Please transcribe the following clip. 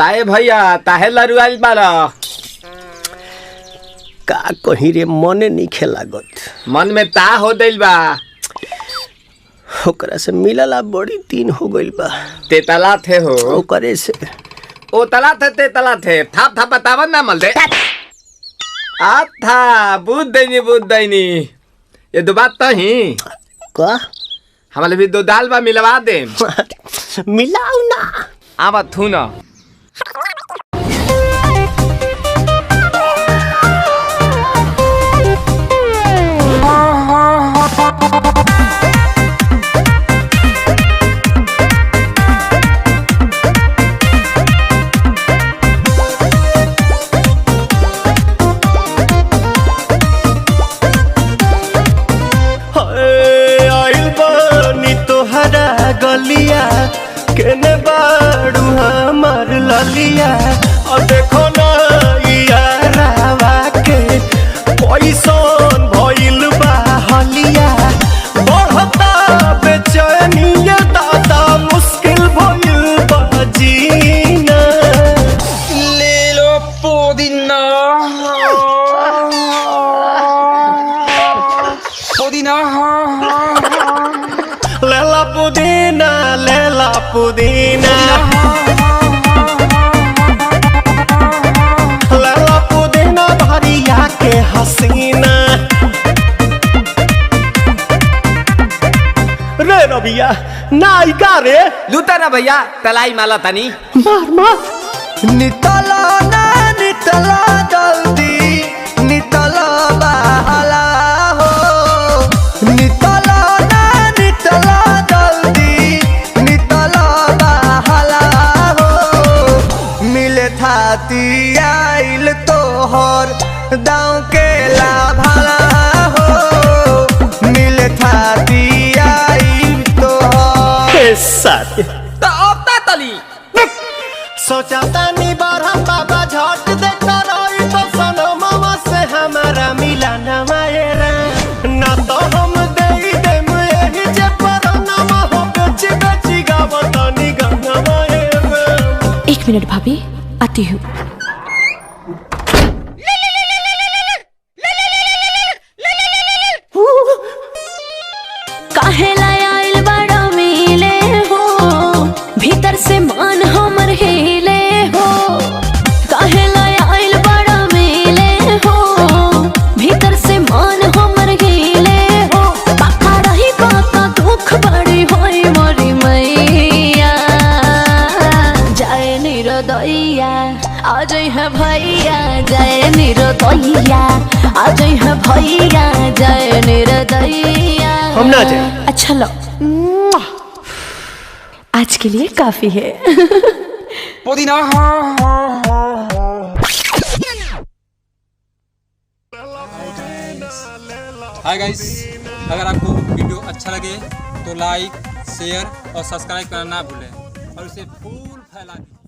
ताए भैया ताहे लरुआल बारा का कहीं रे मने नहीं लागत। मन में ता हो दिल बा ओकरा से मिलला बड़ी दिन हो गइल बा। ते तला थे हो ओकरे से ओ तला थे ते तला थे थाप थाप बतावन ना मल दे आ था बुद्ध दैनी ये दो बात तो ही का हमारे भी दो दाल बा मिलवा दे मिलाऊ ना आवा थू ना गलिया केने बाड़ू हमार ललिया और देखो ना यारावा के पैसन भइल बा हलिया बढ़ता बेचैनिया दादा मुश्किल भइल बा जीना ले लो पुदीना पुदीना लेला पुदीना लेला पुदीना लेला पुदीना भरिया के हसीना रे रबिया नायिका रे लूटा ना भैया तलाई माला तनी मार मार नितला ना नितला जल्दी नितला बाला हो नितला ना नितला जल्दी नितला बाला हो मिले थाती आइल तोहर दाँव के लाभाला हो मिले थाती आइल तोहर साथी तो अब ता तली सोचा तानी बारह बाबा झट देखा रही तो सनमवा से हमारा मिला न मायरा ना तो हम दे देम यही जे परनमा हो बेची बेची गावतानी गंगा मायरा। 1 मिनट भाभी आती हूँ। काहे लायल बड़ा मिले हो भीतर से मन हमर हिले हो काहे लायल बड़ा मिले हो भीतर से मन हमर हिले हो पापा रही पापा दुख बड़ी होई मोरी मैया जाए निरोदैया आ जाए है भैया जाए निरोदैया आ जाए है भैया जाए निरोदैया हम ना जाए। अच्छा लो आज के लिए काफी है। पुदीना हाय गाइस, अगर आपको वीडियो अच्छा लगे तो लाइक शेयर और सब्सक्राइब करना ना भूलें और इसे फुल फैला दीजिए।